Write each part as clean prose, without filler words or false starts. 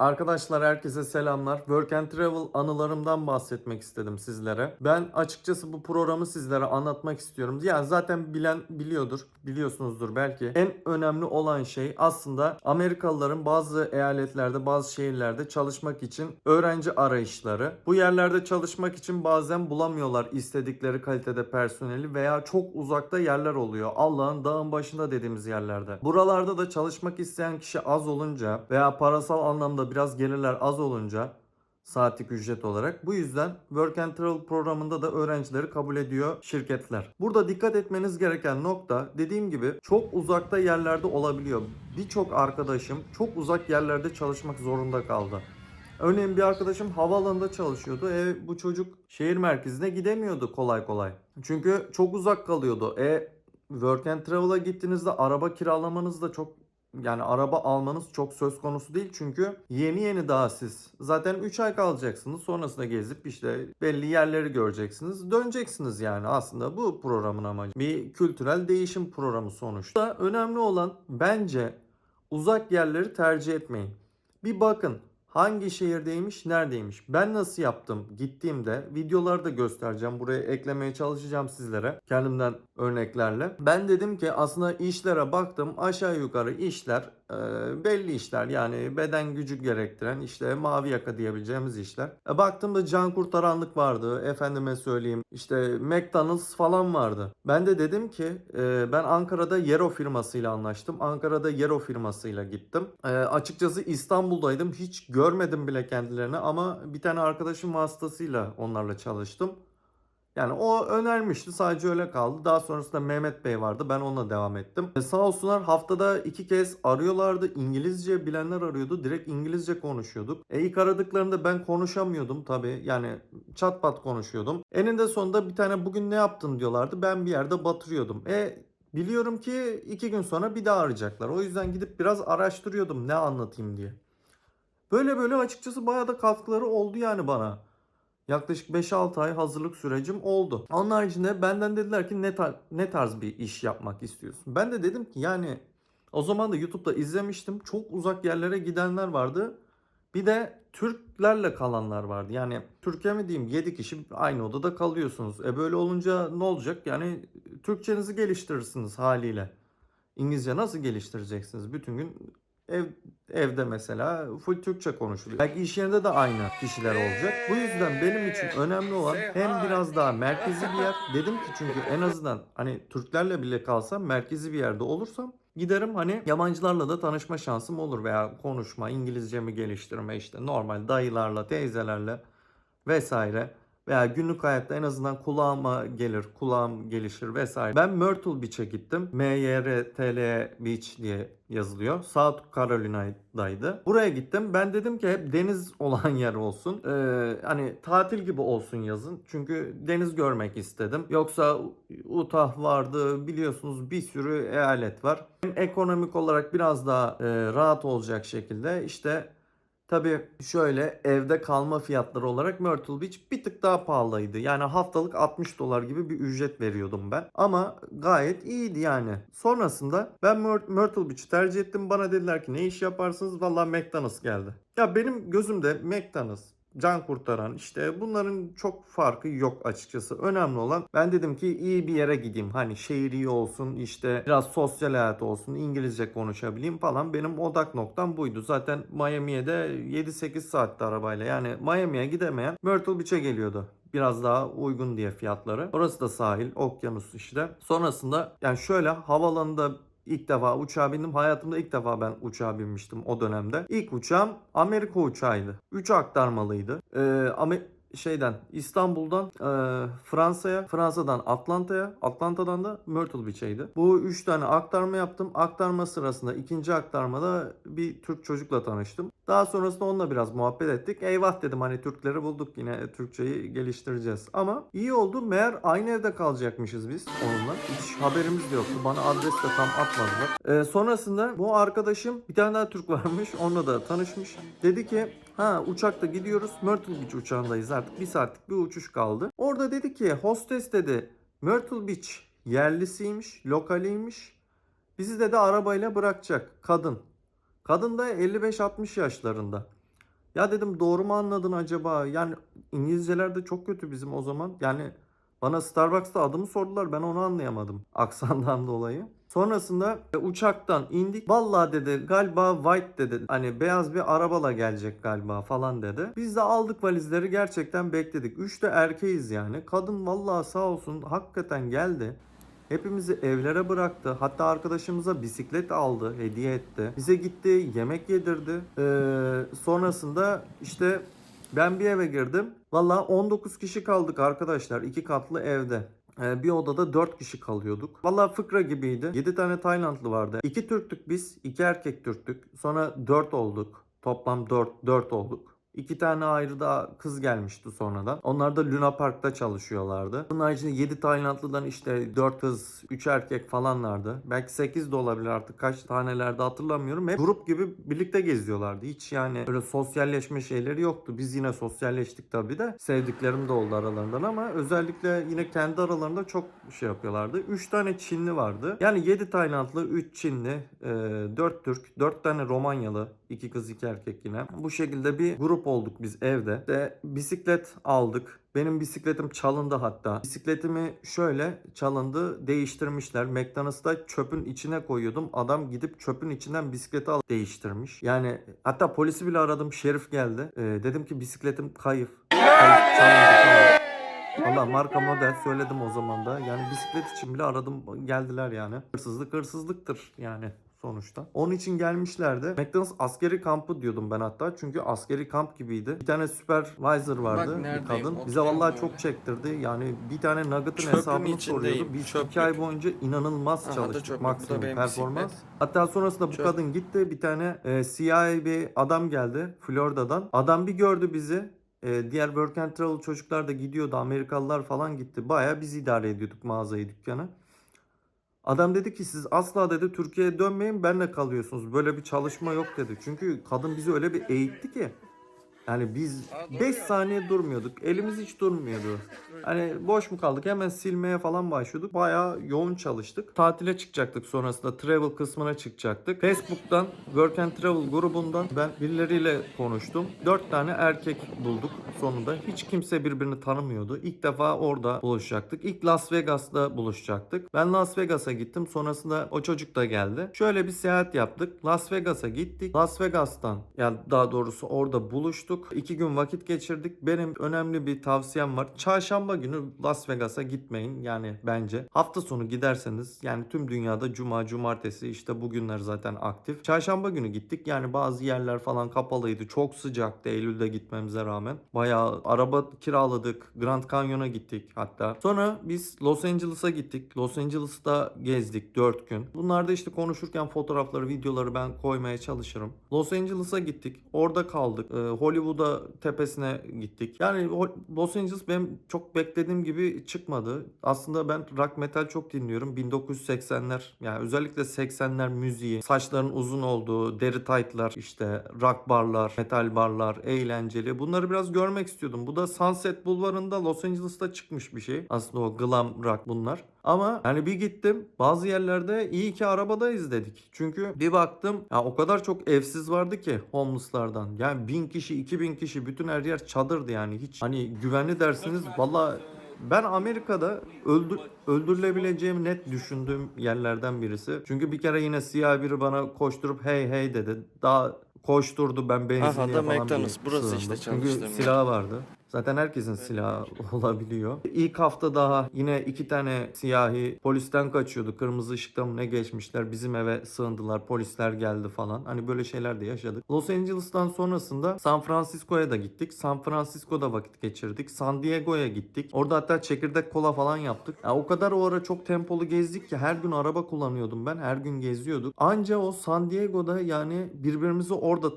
Arkadaşlar herkese selamlar. Work and Travel anılarımdan bahsetmek istedim sizlere. Ben açıkçası bu programı sizlere anlatmak istiyorum. Yani zaten bilen biliyordur, biliyorsunuzdur belki. En önemli olan şey aslında Amerikalıların bazı eyaletlerde, bazı şehirlerde çalışmak için öğrenci arayışları. Bu yerlerde çalışmak için bazen bulamıyorlar istedikleri kalitede personeli veya çok uzakta yerler oluyor. Allah'ın dağın başında dediğimiz yerlerde. Buralarda da çalışmak isteyen kişi az olunca veya parasal anlamda biraz gelirler az olunca saatlik ücret olarak. Bu yüzden Work and Travel programında da öğrencileri kabul ediyor şirketler. Burada dikkat etmeniz gereken nokta dediğim gibi çok uzakta yerlerde olabiliyor. Birçok arkadaşım çok uzak yerlerde çalışmak zorunda kaldı. Örneğin bir arkadaşım havaalanında çalışıyordu. Bu çocuk şehir merkezine gidemiyordu kolay kolay. Çünkü çok uzak kalıyordu. Work and Travel'a gittiğinizde araba kiralamanız da çok yani araba almanız çok söz konusu değil. Çünkü yeni daha siz. Zaten 3 ay kalacaksınız. Sonrasında gezip işte belli yerleri göreceksiniz. Döneceksiniz yani aslında bu programın amacı. Bir kültürel değişim programı sonuçta. Önemli olan bence uzak yerleri tercih etmeyin. Bir bakın hangi şehirdeymiş, neredeymiş. Ben nasıl yaptım gittiğimde videoları da göstereceğim. Buraya eklemeye çalışacağım sizlere kendimden örneklerle. Ben dedim ki aslında işlere baktım. Aşağı yukarı işler belli işler. Yani beden gücü gerektiren işte mavi yaka diyebileceğimiz işler. Baktığımda can kurtaranlık vardı. Efendime söyleyeyim işte McDonald's falan vardı. Ben de dedim ki ben Ankara'da Yero firmasıyla anlaştım. Ankara'da Yero firmasıyla gittim. Açıkçası İstanbul'daydım. Hiç görmedim bile kendilerini ama bir tane arkadaşım vasıtasıyla onlarla çalıştım. Yani o önermişti, sadece öyle kaldı. Daha sonrasında Mehmet Bey vardı. Ben onunla devam ettim. Sağ olsunlar haftada 2 kez arıyorlardı. İngilizce bilenler arıyordu. Direkt İngilizce konuşuyorduk. İlk aradıklarında ben konuşamıyordum tabii. Yani çat pat konuşuyordum. Eninde sonunda bir tane bugün ne yaptın diyorlardı. Ben bir yerde batırıyordum. Biliyorum ki 2 gün sonra bir daha arayacaklar. O yüzden gidip biraz araştırıyordum ne anlatayım diye. Böyle açıkçası bayağı da katkıları oldu yani bana. Yaklaşık 5-6 ay hazırlık sürecim oldu. Onun haricinde benden dediler ki ne tarz bir iş yapmak istiyorsun? Ben de dedim ki yani o zaman da YouTube'da izlemiştim. Çok uzak yerlere gidenler vardı. Bir de Türklerle kalanlar vardı. Yani Türkiye mi diyeyim 7 kişi aynı odada kalıyorsunuz. Böyle olunca ne olacak? Yani Türkçenizi geliştirirsiniz haliyle. İngilizce nasıl geliştireceksiniz? Bütün gün ev, evde mesela full Türkçe konuşuluyor. Belki iş yerinde de aynı kişiler olacak. Bu yüzden benim için önemli olan hem biraz daha merkezi bir yer. Dedim ki çünkü en azından hani Türklerle bile kalsam merkezi bir yerde olursam giderim hani yabancılarla da tanışma şansım olur veya konuşma, İngilizcemi geliştirme işte normal dayılarla, teyzelerle vesaire. Veya günlük hayatta en azından kulağıma gelir, kulağım gelişir vesaire. Ben Myrtle Beach'e gittim. Myrtle Beach diye yazılıyor. South Carolina'daydı. Buraya gittim. Ben dedim ki hep deniz olan yer olsun. Hani tatil gibi olsun yazın. Çünkü deniz görmek istedim. Yoksa Utah vardı. Biliyorsunuz bir sürü eyalet var. Hem ekonomik olarak biraz daha rahat olacak şekilde işte tabii şöyle evde kalma fiyatları olarak Myrtle Beach bir tık daha pahalıydı. Yani haftalık $60 gibi bir ücret veriyordum ben. Ama gayet iyiydi yani. Sonrasında ben Myrtle Beach'i tercih ettim. Bana dediler ki ne iş yaparsınız? Vallahi McDonald's geldi. Ya benim gözümde McDonald's, can kurtaran işte bunların çok farkı yok açıkçası. Önemli olan ben dedim ki iyi bir yere gideyim. Hani şehir iyi olsun işte biraz sosyal hayat olsun İngilizce konuşabileyim falan. Benim odak noktam buydu. Zaten Miami'ye de 7-8 saatte arabayla yani Miami'ye gidemeyen Myrtle Beach'e geliyordu. Biraz daha uygun diye fiyatları. Orası da sahil, okyanus işte. Sonrasında yani şöyle havaalanında İlk defa uçağa bindim. Hayatımda ilk defa ben uçağa binmiştim o dönemde. İlk uçağım Amerika uçağıydı. 3 aktarmalıydı. İstanbul'dan Fransa'ya, Fransa'dan Atlanta'ya, Atlanta'dan da Myrtle Beach'eydi. Bu 3 tane aktarma yaptım. Aktarma sırasında ikinci aktarmada bir Türk çocukla tanıştım. Daha sonrasında onunla biraz muhabbet ettik. Eyvah dedim hani Türkleri bulduk yine Türkçeyi geliştireceğiz. Ama iyi oldu. Meğer aynı evde kalacakmışız biz onunla. Hiç haberimiz de yoktu. Bana adres de tam atmadılar. Sonrasında bu arkadaşım bir tane daha Türk varmış. Onunla da tanışmış. Dedi ki uçakta gidiyoruz. Myrtle Beach uçağındayız artık. 1 saatlik bir uçuş kaldı. Orada dedi ki hostes dedi Myrtle Beach yerlisiymiş, lokaliymiş. Bizi de arabayla bırakacak kadın. Kadın da 55-60 yaşlarında. Ya dedim doğru mu anladın acaba? Yani İngilizceler de çok kötü bizim o zaman. Yani bana Starbucks'ta adımı sordular. Ben onu anlayamadım aksandan dolayı. Sonrasında uçaktan indik. Vallahi dedi galiba white dedi. Hani beyaz bir arabala gelecek galiba falan dedi. Biz de aldık valizleri, gerçekten bekledik. 3 de erkeğiz yani. Kadın vallahi sağ olsun hakikaten geldi. Hepimizi evlere bıraktı. Hatta arkadaşımıza bisiklet aldı, hediye etti. Bize gitti, yemek yedirdi. Sonrasında işte ben bir eve girdim. Valla 19 kişi kaldık arkadaşlar. 2 katlı evde. Bir odada 4 kişi kalıyorduk. Valla fıkra gibiydi. 7 tane Taylandlı vardı. 2 Türktük biz, 2 erkek Türktük. Sonra 4 olduk. Toplam 4 olduk. 2 tane ayrı da kız gelmişti sonradan. Onlar da Luna Park'ta çalışıyorlardı. Bunun haricinde 7 Taylandlı'dan işte 4 kız, 3 erkek falanlardı. Belki 8 de olabilir, artık kaç tanelerde hatırlamıyorum. Hep grup gibi birlikte geziyorlardı. Hiç yani öyle sosyalleşme şeyleri yoktu. Biz yine sosyalleştik tabii de. Sevdiklerim de oldu aralarından ama özellikle yine kendi aralarında çok şey yapıyorlardı. 3 tane Çinli vardı. Yani 7 Taylandlı, 3 Çinli, 4 Türk, 4 tane Romanyalı, 2 kız 2 erkek yine. Bu şekilde bir grup olduk biz evde. De bisiklet aldık. Benim bisikletim çalındı hatta. Bisikletimi şöyle çalındı, değiştirmişler. McDonald's'ta çöpün içine koyuyordum. Adam gidip çöpün içinden bisikleti alıp değiştirmiş. Yani hatta polisi bile aradım. Şerif geldi. Dedim ki bisikletim kayıp. Kayıp, çalındı. Valla marka model söyledim o zaman da. Yani bisiklet için bile aradım, geldiler yani. Hırsızlık hırsızlıktır yani sonuçta. Onun için gelmişlerdi. McDonald's askeri kampı diyordum ben hatta. Çünkü askeri kamp gibiydi. Bir tane supervisor vardı, bir neredeyim, kadın. Bize oturuyorum vallahi böyle. çok çektirdi. Yani bir tane nugget'ın Çöpün hesabını içindeyim, soruyordu. Biz çöplük. 2 ay boyunca inanılmaz Aha da çalıştık. çöplük. Bu da Maksimum benim performans. bisiklet. Hatta sonrasında bu Çöp. kadın gitti. Bir tane siyahi bir adam geldi Florida'dan. Adam bir gördü bizi. Diğer Work and Travel çocuklar da gidiyordu. Amerikalılar falan gitti. Bayağı biz idare ediyorduk mağazayı, dükkanı. Adam dedi ki siz asla dedi Türkiye'ye dönmeyin, benle kalıyorsunuz. Böyle bir çalışma yok dedi. Çünkü kadın bizi öyle bir eğitti ki. Yani biz 5 saniye durmuyorduk. Elimiz hiç durmuyordu. Hani boş mu kaldık, hemen silmeye falan başlıyorduk. Bayağı yoğun çalıştık. Tatile çıkacaktık, sonrasında travel kısmına çıkacaktık. Facebook'tan, Work and Travel grubundan ben birileriyle konuştum. 4 tane erkek bulduk sonunda. Hiç kimse birbirini tanımıyordu. İlk defa orada buluşacaktık. İlk Las Vegas'ta buluşacaktık. Ben Las Vegas'a gittim. Sonrasında o çocuk da geldi. Şöyle bir seyahat yaptık. Las Vegas'a gittik. Las Vegas'tan, yani daha doğrusu orada buluştuk. 2 gün vakit geçirdik. Benim önemli bir tavsiyem var. Çarşamba günü Las Vegas'a gitmeyin. Yani bence hafta sonu giderseniz, yani tüm dünyada cuma, cumartesi, işte bugünler zaten aktif. Çarşamba günü gittik. Yani bazı yerler falan kapalıydı. Çok sıcaktı Eylül'de gitmemize rağmen. Bayağı araba kiraladık. Grand Canyon'a gittik hatta. Sonra biz Los Angeles'a gittik. Los Angeles'ta gezdik 4 gün. Bunlarda işte konuşurken fotoğrafları, videoları ben koymaya çalışırım. Los Angeles'a gittik. Orada kaldık. Hollywood'a tepesine gittik. Yani Los Angeles benim çok beklediğim gibi çıkmadı. Aslında ben rock metal çok dinliyorum. 1980'ler, yani özellikle 80'ler müziği, saçların uzun olduğu, deri taytlar, işte rock barlar, metal barlar, eğlenceli. Bunları biraz görmek istiyordum. Bu da Sunset Bulvarı'nda Los Angeles'ta çıkmış bir şey. Aslında o glam rock bunlar. Ama yani bir gittim, bazı yerlerde iyi ki arabadayız dedik. Çünkü bir baktım ya, o kadar çok evsiz vardı ki homeless'lardan. Yani 1000 kişi, 2000 kişi, bütün her yer çadırdı yani. Hiç hani güvenli dersiniz, valla ben Amerika'da öldürülebileceğimi net düşündüğüm yerlerden birisi. Çünkü bir kere yine siyah biri bana koşturup hey hey dedi. Daha koşturdu, ben Aha benzinliğe da falan bir McDonald's. Burası işte sığındım. Çünkü çalıştığım yer. silahı vardı. Zaten herkesin silahı olabiliyor. İlk hafta daha yine 2 tane siyahi polisten kaçıyordu. Kırmızı ışıkta mı ne geçmişler. Bizim eve sığındılar. Polisler geldi falan. Hani böyle şeyler de yaşadık. Los Angeles'tan sonrasında San Francisco'ya da gittik. San Francisco'da vakit geçirdik. San Diego'ya gittik. Orada hatta çekirdek kola falan yaptık. Ya o kadar o ara çok tempolu gezdik ki her gün araba kullanıyordum ben. Her gün geziyorduk. Anca o San Diego'da yani birbirimizi orada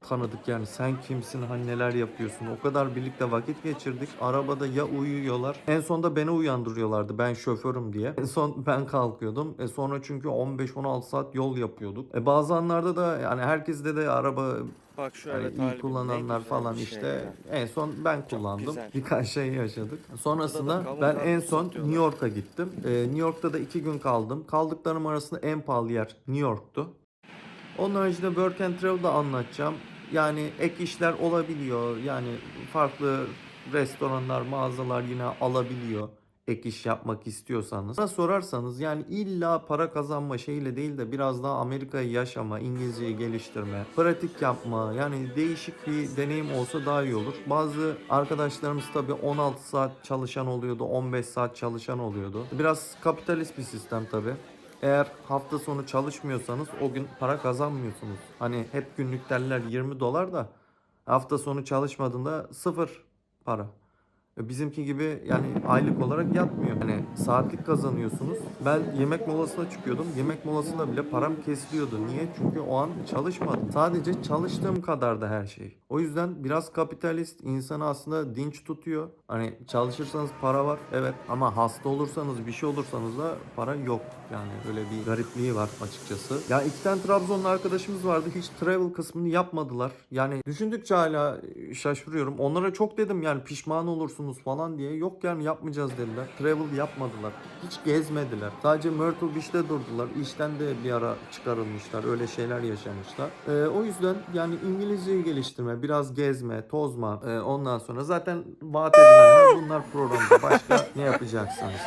tanıdık yani, sen kimsin, hani neler yapıyorsun, o kadar birlikte vakit geçirdik. Arabada ya uyuyorlar, en sonunda beni uyandırıyorlardı, ben şoförüm diye. En son ben kalkıyordum, sonra çünkü 15-16 saat yol yapıyorduk. Bazı anlarda da yani herkeste de araba, Bak şu yani evet iyi harbiden ne kullananlar güzel falan bir şey işte, ya. en son ben Çok kullandım. güzel. Birkaç şey yaşadık. Sonrasında kavun ben en karpuzu son satıyorlar. New York'a gittim. New York'ta da 2 gün kaldım. Kaldıklarım arasında en pahalı yer New York'tu. Onun haricinde Work and Travel'da anlatacağım. yani ek işler olabiliyor. Yani farklı restoranlar, mağazalar yine alabiliyor ek iş yapmak istiyorsanız. Bana sorarsanız yani illa para kazanma şeyle değil de biraz daha Amerika'yı yaşama, İngilizceyi geliştirme, pratik yapma, yani değişik bir deneyim olsa daha iyi olur. Bazı arkadaşlarımız tabii 16 saat çalışan oluyordu, 15 saat çalışan oluyordu. Biraz kapitalist bir sistem tabii. Eğer hafta sonu çalışmıyorsanız o gün para kazanmıyorsunuz. Hani hep günlük derler 20 dolar da hafta sonu çalışmadığında sıfır para. Bizimki gibi yani aylık olarak yatmıyor. Hani saatlik kazanıyorsunuz. Ben yemek molasına çıkıyordum. Yemek molasında bile param kesiliyordu. Niye? Çünkü o an çalışmadım. Sadece çalıştığım kadar da her şey. O yüzden biraz kapitalist, insanı aslında dinç tutuyor. Hani çalışırsanız para var, evet, ama hasta olursanız, bir şey olursanız da para yok. Yani öyle bir garipliği var açıkçası. Ya iki tane Trabzonlu arkadaşımız vardı. Hiç travel kısmını yapmadılar. Yani düşündükçe hala şaşırıyorum. Onlara çok dedim yani pişman olursunuz falan diye. Yok yani yapmayacağız dediler. Travel yapmadılar. Hiç gezmediler. Sadece Myrtle Beach'te durdular. İşten de bir ara çıkarılmışlar. Öyle şeyler yaşamışlar. O yüzden yani İngilizceyi geliştirme, biraz gezme, tozma. Ondan sonra zaten vaat edilenler bunlar programda. Başka ne yapacaksınız?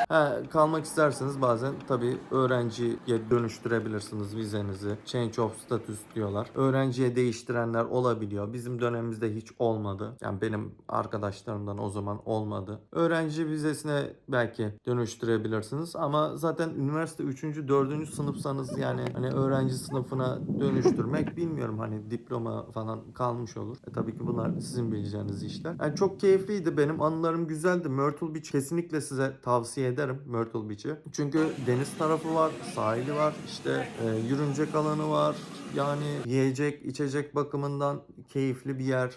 Kalmak isterseniz bazen tabii öğrenciye dönüştürebilirsiniz vizenizi. Change of status diyorlar. Öğrenciye değiştirenler olabiliyor. Bizim dönemimizde hiç olmadı. Yani benim arkadaşlarımdan o zaman olmadı. Öğrenci vizesine belki dönüştürebilirsiniz ama zaten üniversite 3. 4. sınıfsanız yani hani öğrenci sınıfına dönüştürmek bilmiyorum, hani diploma falan kalmış olur. Tabii ki bunlar sizin bileceğiniz işler. Yani çok keyifliydi. Benim anılarım güzeldi. Myrtle Beach kesinlikle size tavsiye ederim, Myrtle Beach'i. Çünkü deniz tarafı var, sahili var, işte yürünecek alanı var. Yani yiyecek, içecek bakımından keyifli bir yer.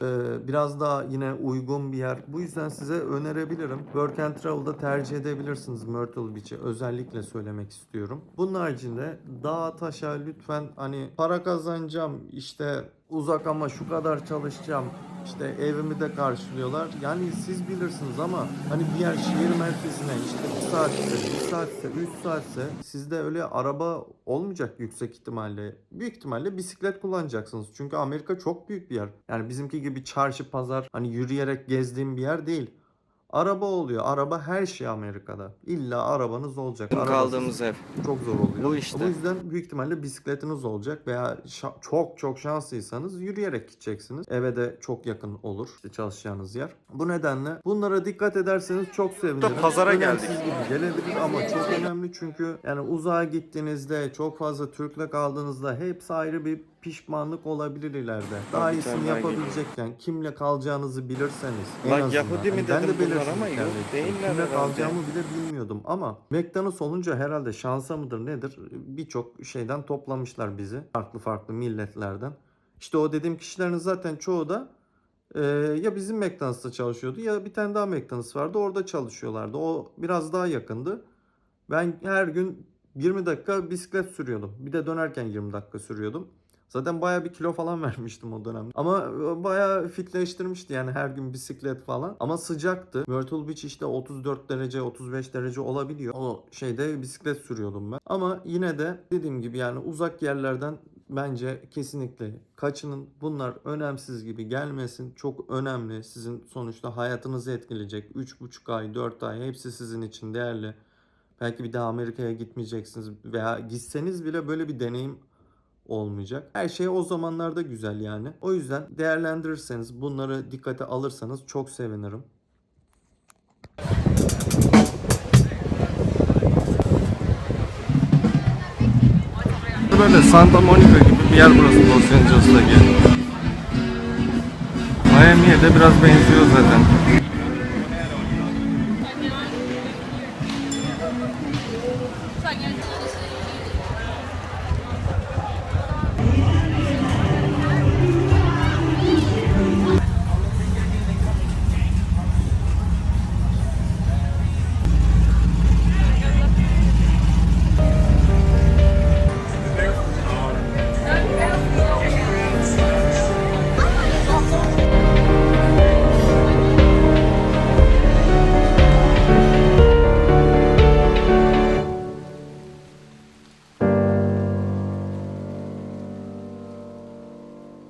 Biraz daha yine uygun bir yer. Bu yüzden size önerebilirim. Work and Travel'da tercih edebilirsiniz Myrtle Beach'i. Özellikle söylemek istiyorum. Bunun haricinde dağa taşa lütfen hani para kazanacağım, işte uzak ama şu kadar çalışacağım, işte evimi de karşılıyorlar. Yani siz bilirsiniz ama hani bir yer şehir merkezine işte 1 saatse, 1 saatse, 3 saatse sizde öyle araba olmayacak yüksek ihtimalle. Büyük ihtimalle bisiklet kullanacaksınız. Çünkü Amerika çok büyük bir yer. Yani bizimki gibi çarşı, pazar, hani yürüyerek gezdiğim bir yer değil. Araba oluyor. Araba her şey Amerika'da. İlla arabanız olacak. Kaldığımız ev. Çok zor oluyor. Bu işte. Bu yüzden büyük ihtimalle bisikletiniz olacak veya çok çok şanslıysanız yürüyerek gideceksiniz. Eve de çok yakın olur işte çalışacağınız yer. Bu nedenle bunlara dikkat ederseniz çok sevinirim. Pazara Önemsiz geldik. gibi gelebilir ama çok önemli, çünkü yani uzağa gittiğinizde, çok fazla Türk'le kaldığınızda hepsi ayrı bir pişmanlık olabilir ileride. Daha Tabii, iyisini tabii, yapabilecekken kimle kalacağınızı bilirseniz en Lan azından. Yahudi mi Ben de dedim bunlar belirsizliklerle ama yok, gittim. değiller Kimle herhalde. kalacağımı bile bilmiyordum ama McDonald's olunca herhalde şansa mıdır nedir? Birçok şeyden toplamışlar bizi. Farklı farklı milletlerden. İşte o dediğim kişilerin zaten çoğu da ya bizim McDonald's'ta çalışıyordu ya bir tane daha McDonald's vardı, orada çalışıyorlardı. O biraz daha yakındı. Ben her gün 20 dakika bisiklet sürüyordum. Bir de dönerken 20 dakika sürüyordum. Zaten baya bir kilo falan vermiştim o dönemde. Ama baya fitleştirmişti yani her gün bisiklet falan. Ama sıcaktı. Myrtle Beach işte 34 derece 35 derece olabiliyor. O şeyde bisiklet sürüyordum ben. Ama yine de dediğim gibi yani uzak yerlerden bence kesinlikle kaçının. Bunlar önemsiz gibi gelmesin. Çok önemli. Sizin sonuçta hayatınızı etkileyecek. 3,5 ay 4 ay hepsi sizin için değerli. Belki bir daha Amerika'ya gitmeyeceksiniz veya gitseniz bile böyle bir deneyim olmayacak. Her şey o zamanlarda güzel yani. O yüzden değerlendirirseniz, bunları dikkate alırsanız çok sevinirim. Böyle Santa Monica gibi bir yer burası, Los Angeles'taki. Miami'ye de biraz benziyor zaten.